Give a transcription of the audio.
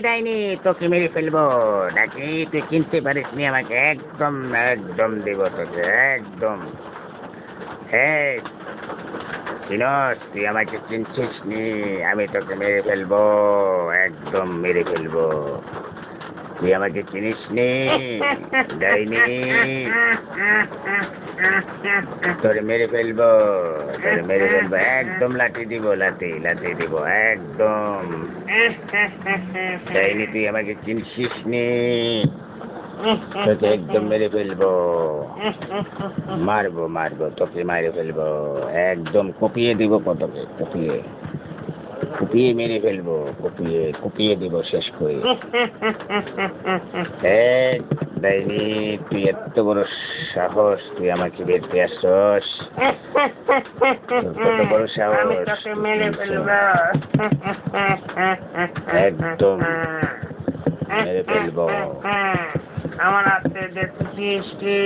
ডাইনি, তোকে মেরে ফেলবো নাকি? তুই চিনতে পারিস নি আমাকে? একদম একদম দেব তোকে, একদম। হ্যাঁ, চিনস? তুই আমাকে চিনছিস নি? আমি তোকে মেরে ফেলবো, একদম মেরে ফেলবো। তুই আমাকে চিনিস নি ডাইনি? তোরে মেরে ফেলবো, তোরে মেরে ফেলবো, একদম লাঠি দিব, লাঠি লাঠি দিব, একদম। ডাইনি, তুই আমাকে চিনছিস নি? তোকে একদম মেরে ফেলবো, মারবো মারবো, তোকে মেরে ফেলবো, একদম কুপিয়ে দিব, তোকে কুপিয়ে কুপিয়ে মেরে ফেলবো, কুপিয়ে কুপিয়ে দিব শেষ করে। ডাইনি, তুই এত বড় সাহস, তুই আমাকে বেরতে আসছস? কত বড় সাহস! একদম মেরে ফেলবো। আমার হাতে দেখছিস কি?